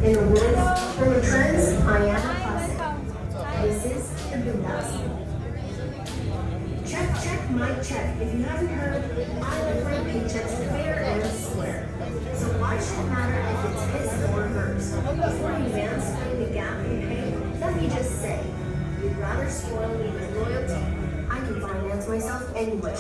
In a world full of trends, I am a classic. This is the Bindas. Check, check, mic check. If you haven't heard, I like my paychecks fair and square. So why should it matter if it's his or hers? Before you mansplain the gap in pay, let me just say, you'd rather spoil me with loyalty. I can finance myself anyway.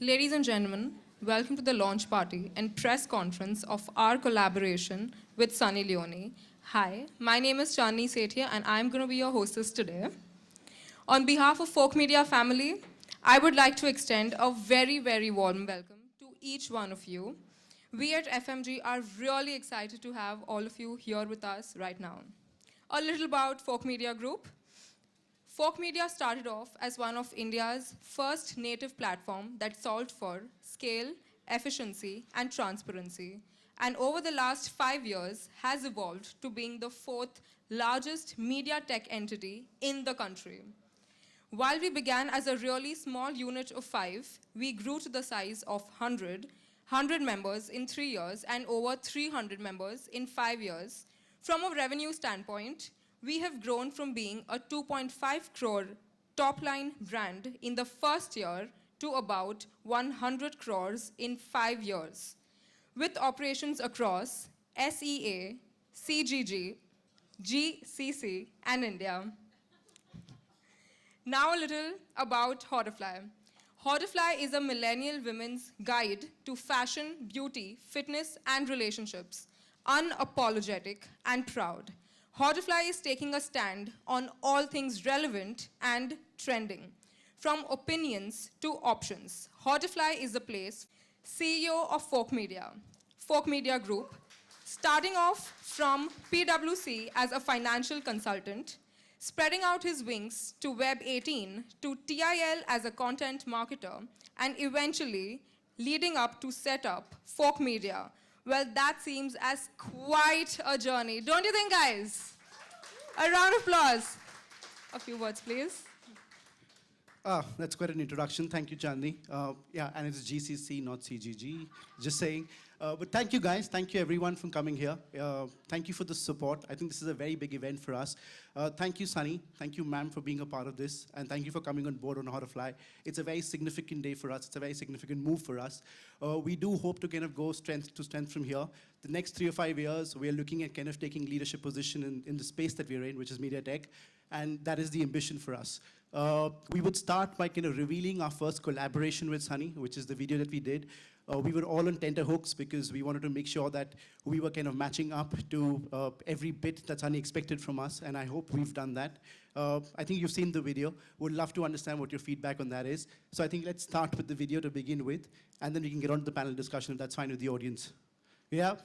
Ladies and gentlemen, welcome to the launch party and press conference of our collaboration with Sunny Leone. Hi, my name is Chandni Sethia and I'm going to be your hostess today. On behalf of Folk Media family, I would like to extend a very, very warm welcome to each one of you. We at FMG are really excited to have all of you here with us right now. A little about Folk Media Group. Folk Media started off as one of India's first native platform that solved for scale, efficiency, and transparency, and over the last 5 years has evolved to being the fourth largest media tech entity in the country. While we began as a really small unit of 5, we grew to the size of 100 members in 3 years, and over 300 members in 5 years. From a revenue standpoint, we have grown from being a 2.5 crore top-line brand in the first year to about 100 crores in 5 years, with operations across SEA, CGG, GCC, and India. Now a little about Hauterfly. Hauterfly is a millennial women's guide to fashion, beauty, fitness, and relationships, unapologetic and proud. Hauterfly is taking a stand on all things relevant and trending, from opinions to options. Hauterfly is the place. CEO of Folk Media Group, starting off from PwC as a financial consultant, spreading out his wings to Web 18, to TIL as a content marketer, and eventually leading up to set up Folk Media. Well, that seems as quite a journey. Don't you think, guys? A round of applause. A few words, please. That's quite an introduction. Thank you, Chandni. Yeah, and it's GCC, not CGG. Just saying. But thank you, guys. Thank you, everyone, for coming here. Thank you for the support. I think this is a very big event for us. Thank you, Sunny. Thank you, ma'am, for being a part of this. And thank you for coming on board on Hauterfly. It's a very significant day for us. It's a very significant move for us. We do hope to kind of go strength to strength from here. The next 3 or 5 years, we are looking at kind of taking leadership position in the space that we're in, which is media tech. And that is the ambition for us. We would start by kind of revealing our first collaboration with Sunny, which is the video that we did. We were all on tenterhooks because we wanted to make sure that we were kind of matching up to every bit that Sunny expected from us, and I hope we've done that. I think you've seen the video. Would love to understand what your feedback on that is. So I think let's start with the video to begin with, and then we can get on to the panel discussion if that's fine with the audience. Yeah?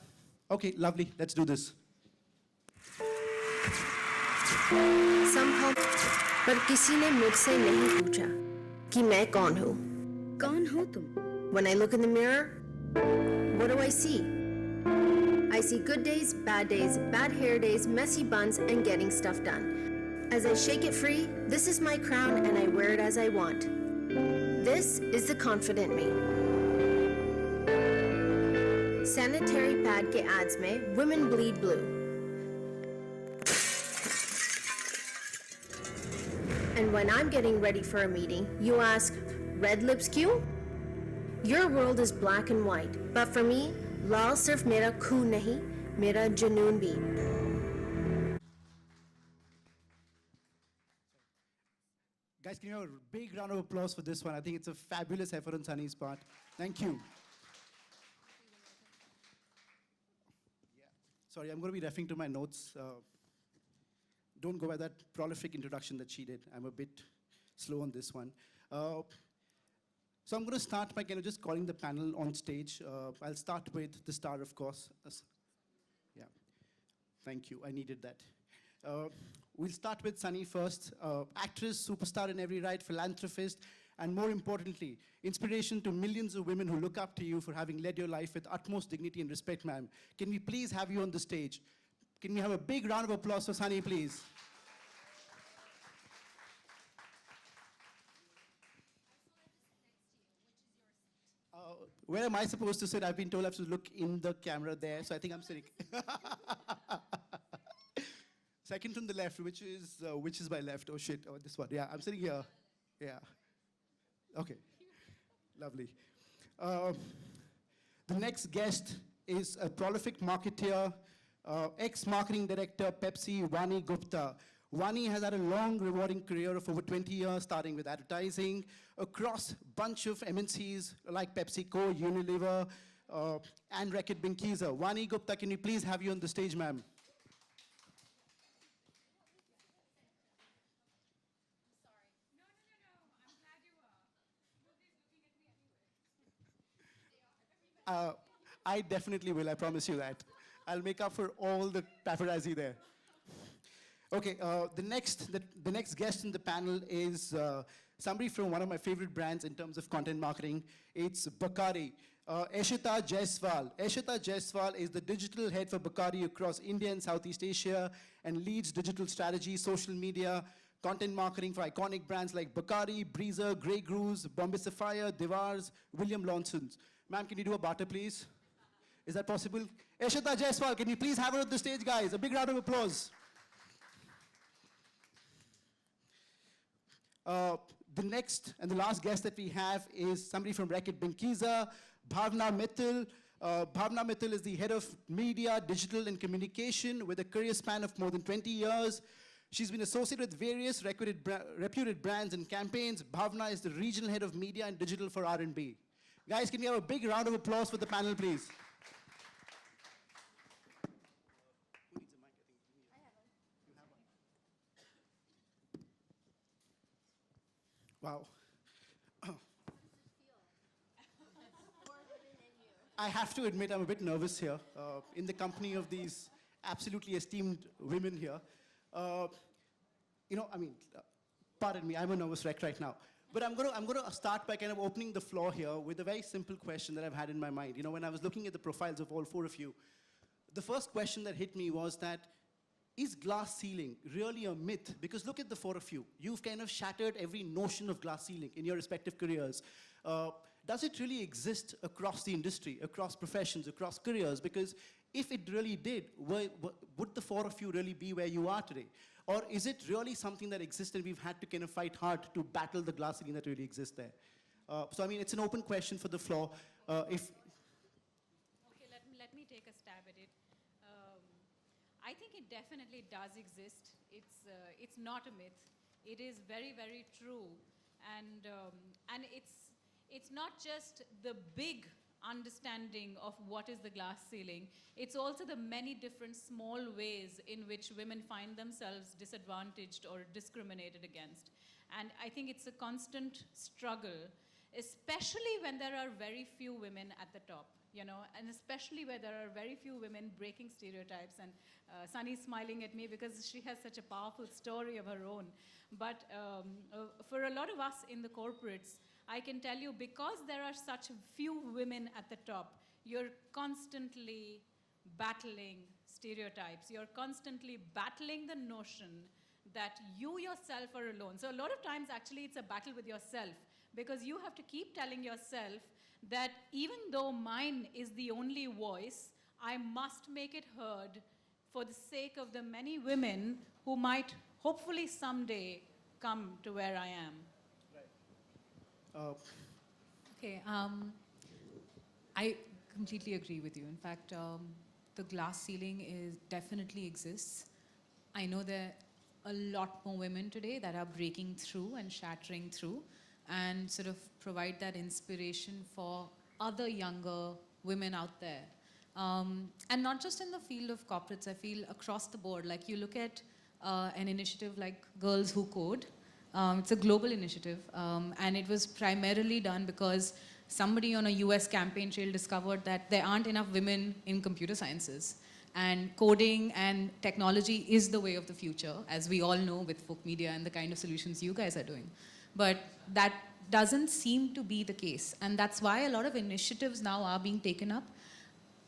Okay, lovely. Let's do this. पर किसी ने मुझसे नहीं पूछा कि मैं कौन हूँ। कौन हो तुम? When I look in the mirror, what do I see? I see good days, bad hair days, messy buns, and getting stuff done. As I shake it free, this is my crown and I wear it as I want. This is the confident me. Sanitary pad के ads में women bleed blue. And when I'm getting ready for a meeting, you ask, red lips क्यों? Your world is black and white, but for me, लाल सिर्फ मेरा खून नहीं, मेरा जुनून भी. Guys, can you have a big round of applause for this one? I think it's a fabulous effort on Sunny's part. Thank you. Yeah. Sorry, I'm going to be referring to my notes. Don't go by that prolific introduction that she did. I'm a bit slow on this one. So I'm going to start by just calling the panel on stage. I'll start with the star, of course. Yeah. Thank you. I needed that. We'll start with Sunny first. Actress, superstar in every right, philanthropist, and more importantly, inspiration to millions of women who look up to you for having led your life with utmost dignity and respect, ma'am. Can we please have you on the stage? Can we have a big round of applause for Sunny, please? Where am I supposed to sit? I've been told I have to look in the camera there, so I think I'm sitting. Second from the left, which is my left? Oh shit! Oh, this one. Yeah, I'm sitting here. Yeah. Okay. Lovely. The next guest is a prolific marketeer, ex-marketing director, Pepsi, Vani Gupta. Vani has had a long, rewarding career of over 20 years, starting with advertising across a bunch of MNCs like PepsiCo, Unilever, and Reckitt Benckiser. Vani Gupta, can we please have you on the stage, ma'am? I definitely will, I promise you that. I'll make up for all the paparazzi there. Okay, the next guest in the panel is somebody from one of my favorite brands in terms of content marketing. It's Bacardi. Eshita Jaiswal. Eshita Jaiswal is the digital head for Bacardi across India and Southeast Asia and leads digital strategy, social media, content marketing for iconic brands like Bacardi, Breezer, Grey Goose, Bombay Sapphire, Devars, William Lawson's. Ma'am, can you do a barter, please? Is that possible? Eshita Jaiswal, can you please have her on the stage, guys? A big round of applause. The next and the last guest that we have is somebody from Reckitt Benckiser, Bhavna Mittal. Bhavna Mittal is the head of media, digital, and communication with a career span of more than 20 years. She's been associated with various reputed brands and campaigns. Bhavna is the regional head of media and digital for R&B. Guys, can we have a big round of applause for the panel, please? Who needs a mic? I have one. You have one. Wow. I have to admit I'm a bit nervous here in the company of these absolutely esteemed women here. Pardon me, I'm a nervous wreck right now. But I'm going to start by kind of opening the floor here with a very simple question that I've had in my mind. You know, when I was looking at the profiles of all four of you, the first question that hit me was that, is glass ceiling really a myth? Because look at the four of you. You've kind of shattered every notion of glass ceiling in your respective careers. Does it really exist across the industry, across professions, across careers? Because if it really did, would the four of you really be where you are today? Or is it really something that exists and we've had to kind of fight hard to battle the glass ceiling that really exists there? So I mean, it's an open question for the floor. Okay, let me take a stab at it. I think it definitely does exist. It's not a myth. It is very, very true. And it's not just the big understanding of what is the glass ceiling. It's also the many different small ways in which women find themselves disadvantaged or discriminated against. And I think it's a constant struggle, especially when there are very few women at the top, you know, and especially where there are very few women breaking stereotypes. And Sunny's smiling at me because she has such a powerful story of her own. But for a lot of us in the corporates, I can tell you, because there are such few women at the top, you're constantly battling stereotypes. You're constantly battling the notion that you yourself are alone. So a lot of times, actually, it's a battle with yourself, because you have to keep telling yourself that even though mine is the only voice, I must make it heard for the sake of the many women who might hopefully someday come to where I am. Uh, Okay, I completely agree with you. In fact, the glass ceiling is definitely exists. I know there are a lot more women today that are breaking through and shattering through and sort of provide that inspiration for other younger women out there. And not just in the field of corporates, I feel across the board. Like you look at an initiative like Girls Who Code. It's a global initiative, and it was primarily done because somebody on a US campaign trail discovered that there aren't enough women in computer sciences. And coding and technology is the way of the future, as we all know with folk media and the kind of solutions you guys are doing. But that doesn't seem to be the case. And that's why a lot of initiatives now are being taken up.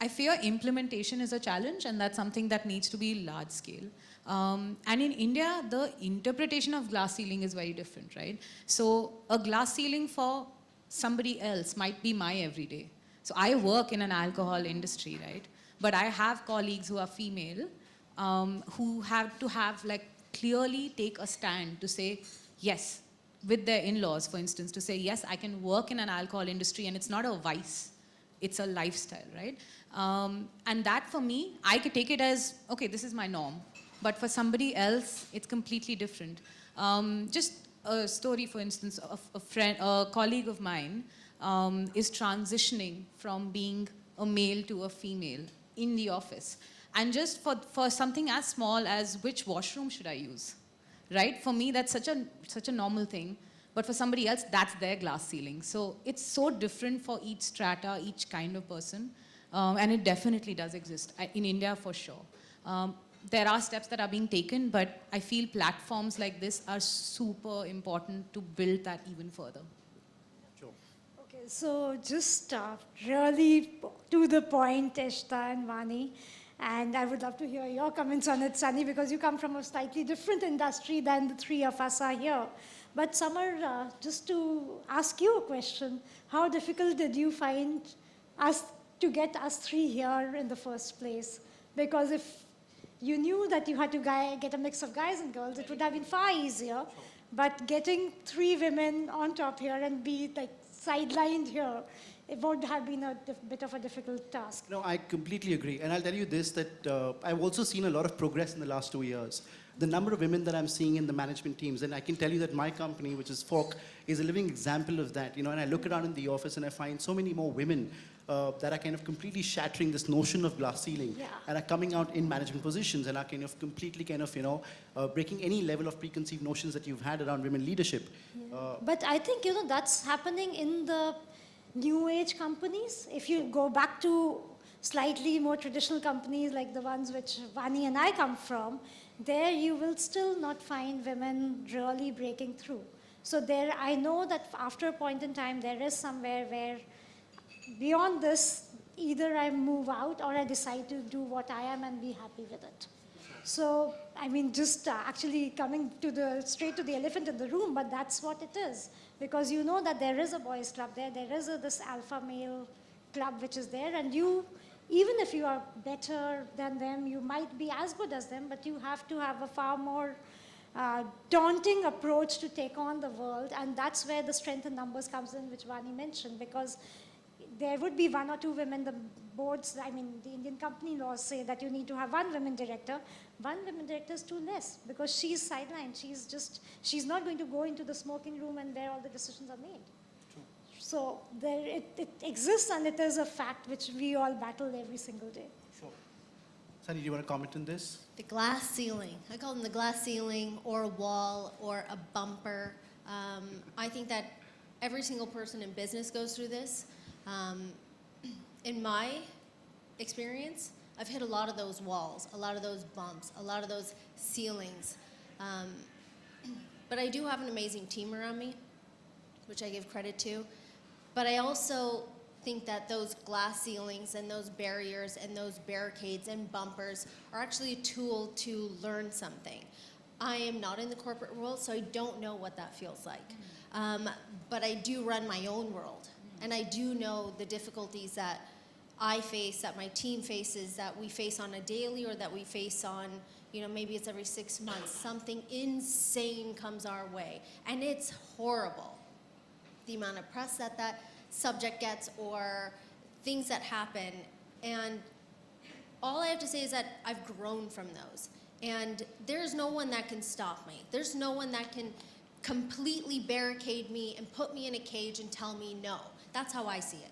I fear implementation is a challenge, and that's something that needs to be large scale. And in India, the interpretation of glass ceiling is very different, right? So a glass ceiling for somebody else might be my everyday. So I work in an alcohol industry, right? But I have colleagues who are female who have to have like clearly take a stand to say, yes, with their in-laws, for instance, to say, yes, I can work in an alcohol industry and it's not a vice, it's a lifestyle, right? And that for me, I could take it as, okay, this is my norm. But for somebody else, it's completely different. Just a story, for instance, of a colleague of mine is transitioning from being a male to a female in the office. And just for something as small as which washroom should I use, right? For me, that's such a normal thing. But for somebody else, that's their glass ceiling. So it's so different for each strata, each kind of person. And it definitely does exist in India for sure. There are steps that are being taken, but I feel platforms like this are super important to build that even further. sure. Okay, so just really to the point, Eshta and Vani, and I would love to hear your comments on it, Sunny, because you come from a slightly different industry than the three of us are here. But Samar, just to ask you a question, how difficult did you find us to get us three here in the first place? Because if you knew that you had to get a mix of guys and girls, it would have been far easier. But getting three women on top here and be like sidelined here, it would have been a bit of a difficult task. No, I completely agree. And I'll tell you this, that I've also seen a lot of progress in the last 2 years. The number of women that I'm seeing in the management teams, and I can tell you that my company, which is Fork, is a living example of that. And I look around in the office and I find so many more women that are kind of completely shattering this notion of glass ceiling, Yeah. and are coming out in management positions and are kind of completely kind of, breaking any level of preconceived notions that you've had around women leadership. But I think, that's happening in the new age companies. If you go back to slightly more traditional companies like the ones which Vani and I come from, there you will still not find women really breaking through. So there, I know that after a point in time, there is somewhere where beyond this, either I move out or I decide to do what I am and be happy with it. So, I mean, just actually coming to straight to the elephant in the room, but that's what it is. Because you know that there is a boys club there is this alpha male club which is there, and you, even if you are better than them, you might be as good as them, but you have to have a far more daunting approach to take on the world, and that's where the strength in numbers comes in, which Vani mentioned, because there would be one or two women, the boards, I mean, the Indian company laws say that you need to have one women director. One women director is too less because she's sidelined. She's not going to go into the smoking room and where all the decisions are made. True. So it exists, and it is a fact which we all battle every single day. Sure. Sunny, do you want to comment on this? The glass ceiling. I call them the glass ceiling or a wall or a bumper. I think that every single person in business goes through this. In my experience, I've hit a lot of those walls, a lot of those bumps, a lot of those ceilings. But I do have an amazing team around me, which I give credit to. But I also think that those glass ceilings and those barriers and those barricades and bumpers are actually a tool to learn something. I am not in the corporate world, so I don't know what that feels like. But I do run my own world, and I do know the difficulties that I face, that my team faces, that we face on a daily, or that we face on, maybe it's every 6 months. Something insane comes our way, and it's horrible. The amount of press that subject gets, or things that happen. And all I have to say is that I've grown from those. And there's no one that can stop me. There's no one that can completely barricade me and put me in a cage and tell me no. That's how I see it.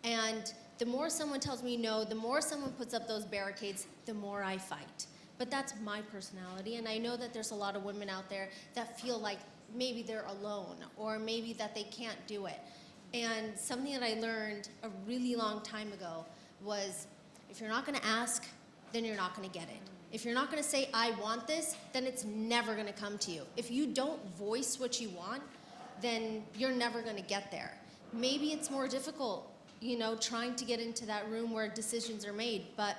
And the more someone tells me no, the more someone puts up those barricades, the more I fight. But that's my personality, and I know that there's a lot of women out there that feel like maybe they're alone, or maybe that they can't do it. And something that I learned a really long time ago was, if you're not gonna ask, then you're not gonna get it. If you're not gonna say, I want this, then it's never gonna come to you. If you don't voice what you want, then you're never gonna get there. Maybe it's more difficult, trying to get into that room where decisions are made, but,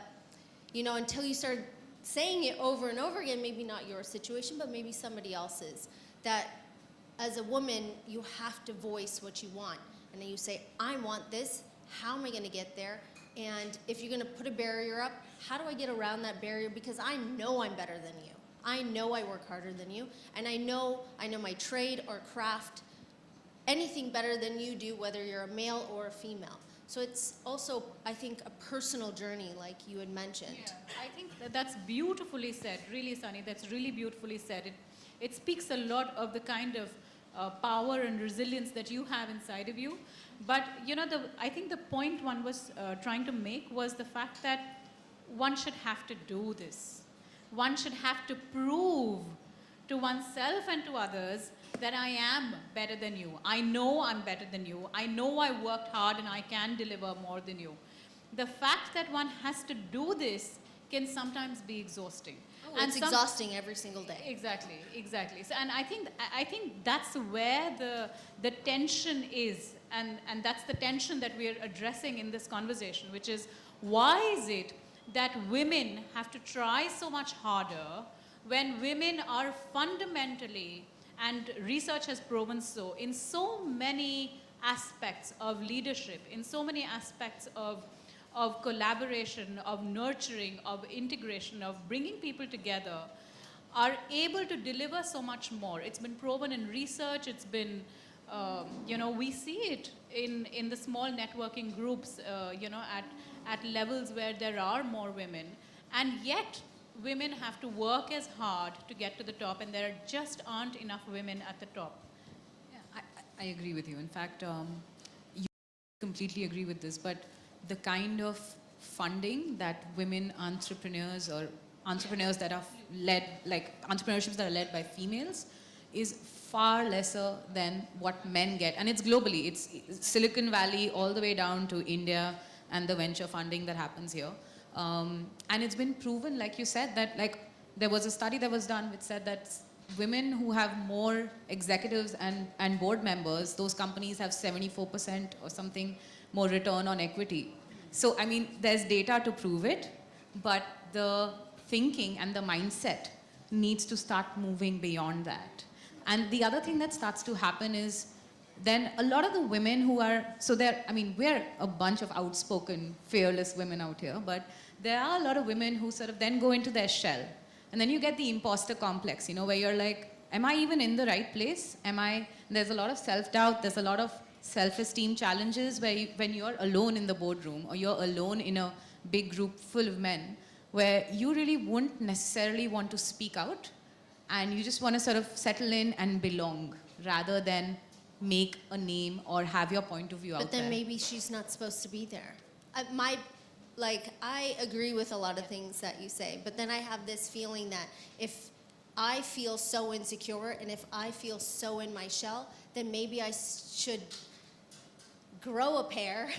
until you start saying it over and over again, maybe not your situation, but maybe somebody else's, that as a woman, you have to voice what you want. And then you say, I want this, how am I gonna get there? And if you're gonna put a barrier up, how do I get around that barrier? Because I know I'm better than you. I know I work harder than you. And I know my trade or craft, anything better than you do, whether you're a male or a female. So it's also, I think, a personal journey, like you had mentioned. Yeah, I think that's beautifully said. Really, Sunny, that's really beautifully said. It speaks a lot of the kind of power and resilience that you have inside of you. But, I think the point one was trying to make was the fact that one should have to do this. One should have to prove to oneself and to others that I am better than you. I know I'm better than you. I know I worked hard and I can deliver more than you. The fact that one has to do this can sometimes be exhausting. Oh, and it's exhausting every single day. Exactly. So, and I think that's where the tension is, and that's the tension that we're addressing in this conversation, which is, why is it that women have to try so much harder when women are fundamentally, and research has proven so, in so many aspects of leadership, in so many aspects of collaboration, of nurturing, of integration, of bringing people together, are able to deliver so much more. It's been proven in research, it's been, we see it in the small networking groups, at levels where there are more women. And yet, women have to work as hard to get to the top, and there just aren't enough women at the top. Yeah, I agree with you. In fact, you completely agree with this, but the kind of funding that women entrepreneurs or entrepreneurs that are led, like entrepreneurships that are led by females, is far lesser than what men get. And it's globally. It's Silicon Valley all the way down to India and the venture funding that happens here. And it's been proven, like you said, that there was a study that was done which said that women who have more executives and board members, those companies have 74% or something more return on equity. So, I mean, there's data to prove it, but the thinking and the mindset needs to start moving beyond that. And the other thing that starts to happen is then a lot of the women who are, we're a bunch of outspoken, fearless women out here, but there are a lot of women who sort of then go into their shell. And then you get the imposter complex, where you're like, am I even in the right place? There's a lot of self-doubt, there's a lot of self-esteem challenges where when you're alone in the boardroom or you're alone in a big group full of men, where you really wouldn't necessarily want to speak out, and you just want to sort of settle in and belong rather than make a name or have your point of view out there. But then maybe she's not supposed to be there. I agree with a lot of things that you say, but then I have this feeling that if I feel so insecure and if I feel so in my shell, then maybe I should grow a pair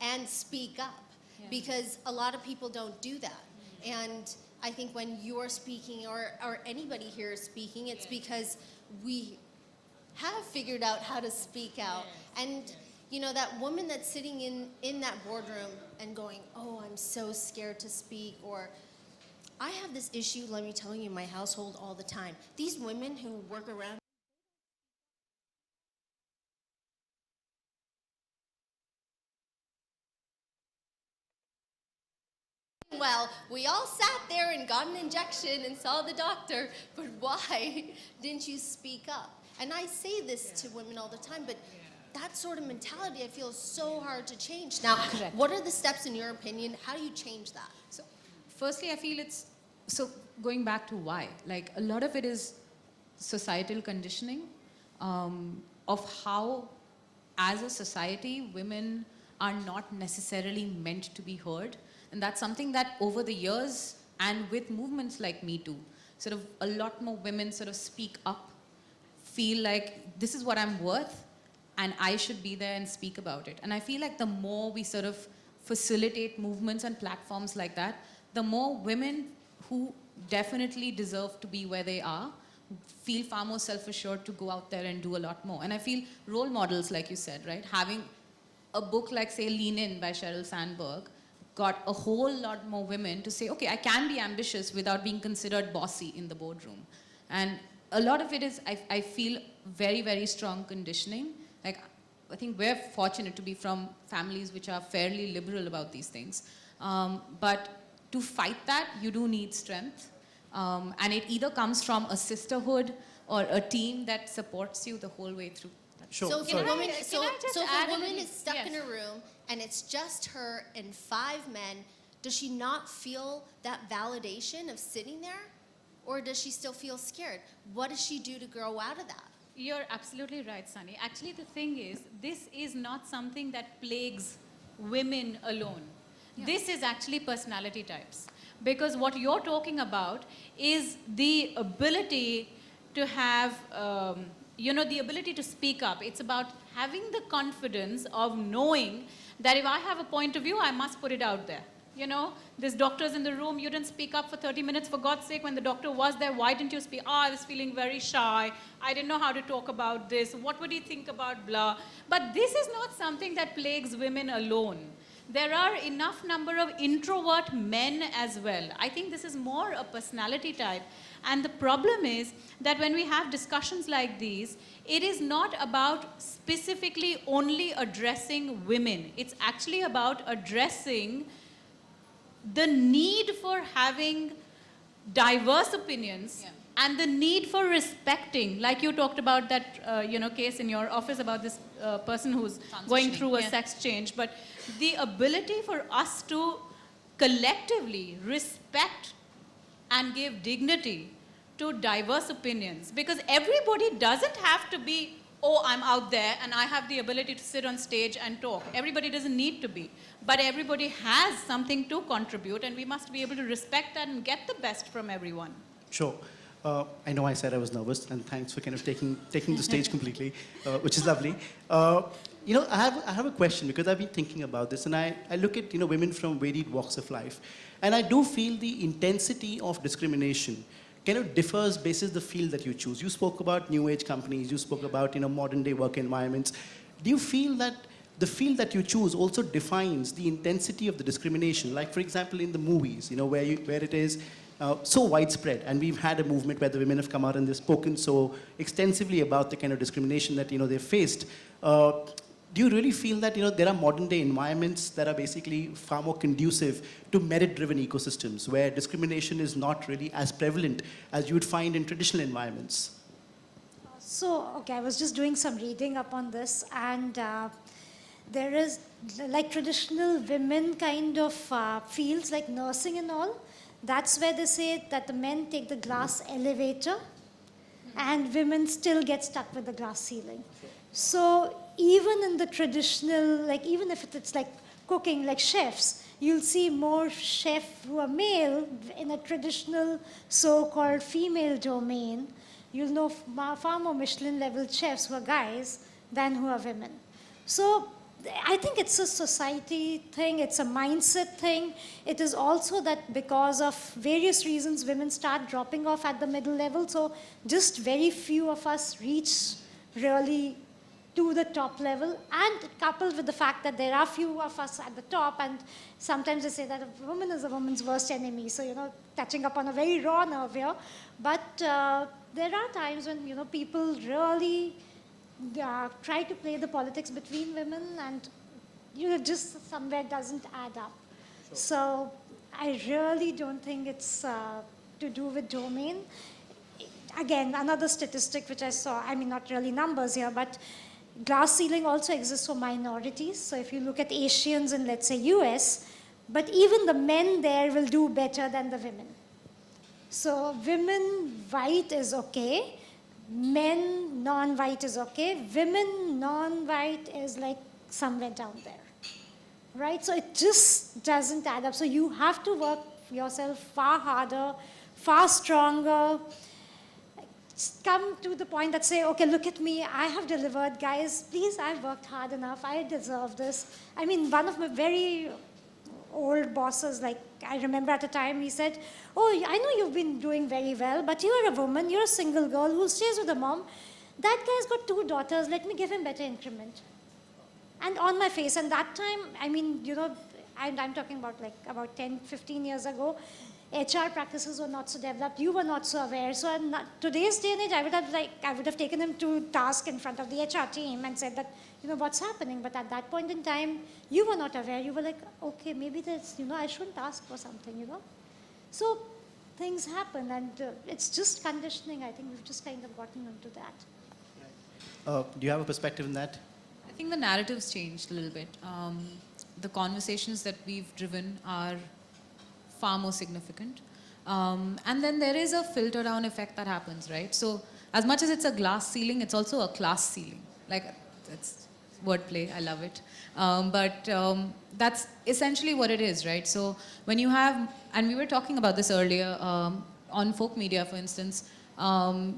and speak up, because a lot of people don't do that. And I think when you're speaking or anybody here is speaking, it's because we have figured out how to speak out. And that woman that's sitting in that boardroom and going, oh, I'm so scared to speak, or I have this issue, let me tell you, in my household all the time. These women who work around well, we all sat there and got an injection and saw the doctor, but why didn't you speak up? And I say this to women all the time, but that sort of mentality I feel is so hard to change. Now, Correct. what are the steps in your opinion? How do you change that? So, firstly, I feel it's so going back to why. Like a lot of it is societal conditioning of how, as a society, women are not necessarily meant to be heard, and that's something that over the years and with movements like Me Too, sort of a lot more women sort of speak up, feel like this is what I'm worth, and I should be there and speak about it. And I feel like the more we sort of facilitate movements and platforms like that, the more women who definitely deserve to be where they are feel far more self-assured to go out there and do a lot more. And I feel role models, like you said, right? Having a book like, say, Leone by Sheryl Sandberg got a whole lot more women to say, okay, I can be ambitious without being considered bossy in the boardroom. And a lot of it is, I feel, very, very strong conditioning. Like, I think we're fortunate to be from families which are fairly liberal about these things. But to fight that, you do need strength. And it either comes from a sisterhood or a team that supports you the whole way through. Sure. So if a sorry. woman, Can so, I just so if add a a woman little- is stuck yes. in a room and it's just her and 5 men, does she not feel that validation of sitting there? Or does she still feel scared? What does she do to grow out of that? You're absolutely right, Sunny. Actually, the thing is, this is not something that plagues women alone. This is actually personality types. Because what you're talking about is the ability to have, the ability to speak up. It's about having the confidence of knowing that if I have a point of view, I must put it out there. You know, there's doctors in the room, you didn't speak up for 30 minutes, for God's sake, when the doctor was there, why didn't you speak? Oh, I was feeling very shy, I didn't know how to talk about this, what would he think about blah? But this is not something that plagues women alone. There are enough number of introvert men as well. I think this is more a personality type. And the problem is that when we have discussions like these, it is not about specifically only addressing women. It's actually about addressing the need for having diverse opinions and the need for respecting, like you talked about that case in your office about this person who's going through a sex change, but the ability for us to collectively respect and give dignity to diverse opinions, because everybody doesn't have to be, oh, I'm out there and I have the ability to sit on stage and talk. Everybody doesn't need to be. But everybody has something to contribute, and we must be able to respect that and get the best from everyone. Sure. I know I said I was nervous, and thanks for kind of taking the stage completely, which is lovely. I have a question, because I've been thinking about this, and I look at women from varied walks of life, and I do feel the intensity of discrimination kind of differs basis the field that you choose. You spoke about new age companies, you spoke about modern day work environments. Do you feel that the field that you choose also defines the intensity of the discrimination? Like, for example, in the movies, where it is so widespread, and we've had a movement where the women have come out and they've spoken so extensively about the kind of discrimination that they've faced. Do you really feel that there are modern day environments that are basically far more conducive to merit-driven ecosystems, where discrimination is not really as prevalent as you would find in traditional environments? So, okay, I was just doing some reading up on this, and there is, like, traditional women kind of fields, like nursing and all. That's where they say that the men take the glass elevator, and women still get stuck with the glass ceiling. So even in the traditional, like, even if it's like cooking, like chefs, you'll see more chefs who are male in a traditional so-called female domain. You'll know far more Michelin-level chefs who are guys than who are women. So I think it's a society thing, it's a mindset thing. It is also that because of various reasons, women start dropping off at the middle level. So just very few of us reach really to the top level, and coupled with the fact that there are few of us at the top, and sometimes they say that a woman is a woman's worst enemy. So, touching upon a very raw nerve here. But there are times when, people really try to play the politics between women, and, just somewhere doesn't add up. Sure. So I really don't think it's to do with domain. Again, another statistic which I saw, I mean, not really numbers here, but glass ceiling also exists for minorities. So if you look at Asians in, let's say, US, but even the men there will do better than the women. So women white is okay, men non-white is okay, women non-white is like somewhere down there, right? So it just doesn't add up. So you have to work yourself far harder, far stronger, come to the point that say, okay, look at me, I have delivered, guys, please, I've worked hard enough, I deserve this. I mean, one of my very old bosses, like I remember at a time, he said, oh, I know you've been doing very well, but you're a woman, you're a single girl who stays with a mom. That guy's got 2 daughters, let me give him better increment. And on my face, and that time, I mean, I'm talking about like about 10, 15 years ago, HR practices were not so developed, you were not so aware. So in today's day and age, I would have taken him to task in front of the HR team and said that, what's happening? But at that point in time, you were not aware. You were like, okay, maybe there's, I shouldn't ask for something, So things happen, and it's just conditioning. I think we've just kind of gotten into that. Do you have a perspective in that? I think the narrative's changed a little bit. The conversations that we've driven are far more significant. And then there is a filter down effect that happens, right? So as much as it's a glass ceiling, it's also a class ceiling. Like, that's wordplay, I love it. But that's essentially what it is, right? So when you have, and we were talking about this earlier, on folk media, for instance,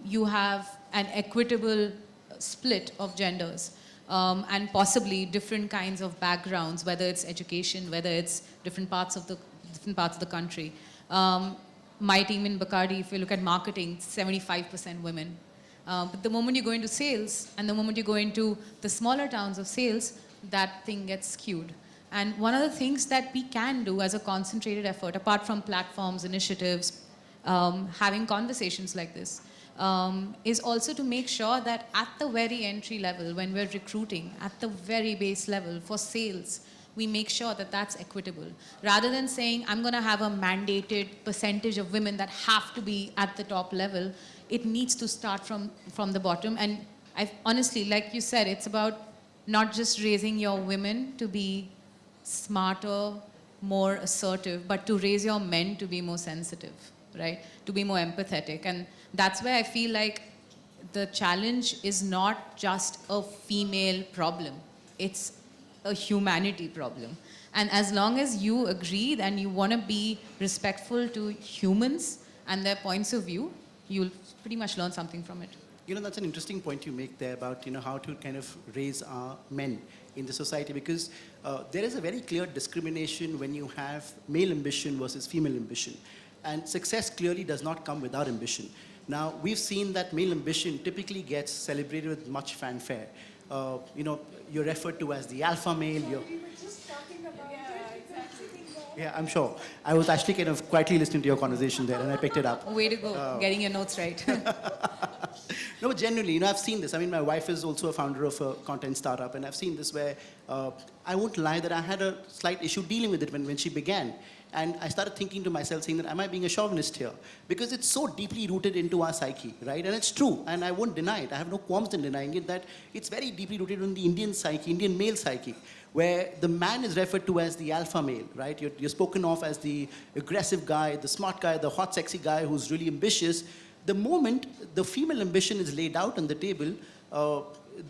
you have an equitable split of genders. And possibly different kinds of backgrounds, whether it's education, whether it's different parts of the country. My team in Bacardi, if you look at marketing, 75% women. But the moment you go into sales, and the moment you go into the smaller towns of sales, that thing gets skewed. And one of the things that we can do as a concentrated effort, apart from platforms, initiatives, having conversations like this, is also to make sure that at the very entry level, when we're recruiting, at the very base level for sales, we make sure that that's equitable. Rather than saying, I'm going to have a mandated percentage of women that have to be at the top level, it needs to start from the bottom. And honestly, like you said, it's about not just raising your women to be smarter, more assertive, but to raise your men to be more sensitive, right? To be more empathetic. And that's where I feel like the challenge is not just a female problem. It's a humanity problem. And as long as you agree and you want to be respectful to humans and their points of view, you'll pretty much learn something from it. That's an interesting point you make there about, how to kind of raise our men in the society, because there is a very clear discrimination when you have male ambition versus female ambition. And success clearly does not come without ambition. Now, we've seen that male ambition typically gets celebrated with much fanfare. You're referred to as the alpha male. We were just talking about Yeah, I'm sure. I was actually kind of quietly listening to your conversation there, and I picked it up. Way to go, getting your notes right. No, but genuinely, I've seen this. I mean, my wife is also a founder of a content startup, and I've seen this where I won't lie that I had a slight issue dealing with it when she began. And I started thinking to myself, saying that, am I being a chauvinist here? Because it's so deeply rooted into our psyche, right? And it's true, and I won't deny it. I have no qualms in denying it, that it's very deeply rooted in the Indian psyche, Indian male psyche, where the man is referred to as the alpha male, right? You're spoken of as the aggressive guy, the smart guy, the hot, sexy guy who's really ambitious. The moment the female ambition is laid out on the table,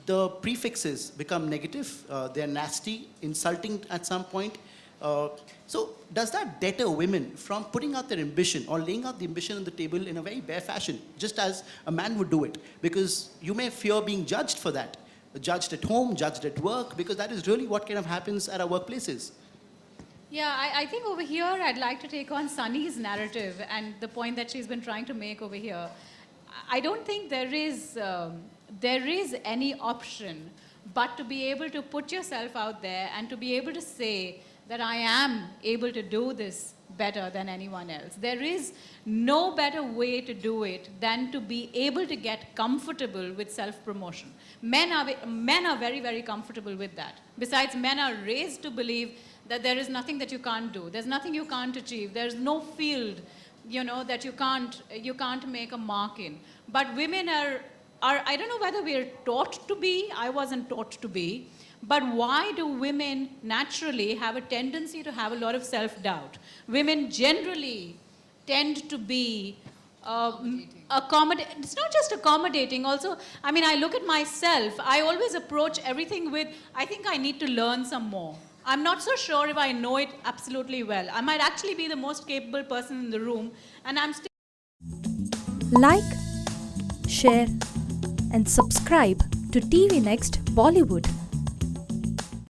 the prefixes become negative. They're nasty, insulting at some point. So does that deter women from putting out their ambition or laying out the ambition on the table in a very bare fashion, just as a man would do it? Because you may fear being judged for that, judged at home, judged at work, because that is really what kind of happens at our workplaces. Yeah, I think over here I'd like to take on Sunny's narrative and the point that she's been trying to make over here. I don't think there is any option but to be able to put yourself out there and to be able to say that I am able to do this better than anyone else. There is no better way to do it than to be able to get comfortable with self-promotion. Men are very, very comfortable with that. Besides, men are raised to believe that there is nothing that you can't do. There's nothing you can't achieve. There's no field, that you can't make a mark in. But women are, I don't know whether we're taught to be, I wasn't taught to be, but why do women naturally have a tendency to have a lot of self-doubt? Women generally tend to be it's not just accommodating. Also, I look at myself. I always approach everything with, I think I need to learn some more. I'm not so sure if I know it absolutely well. I might actually be the most capable person in the room, and I'm still... Like, share and subscribe to TV Next Bollywood.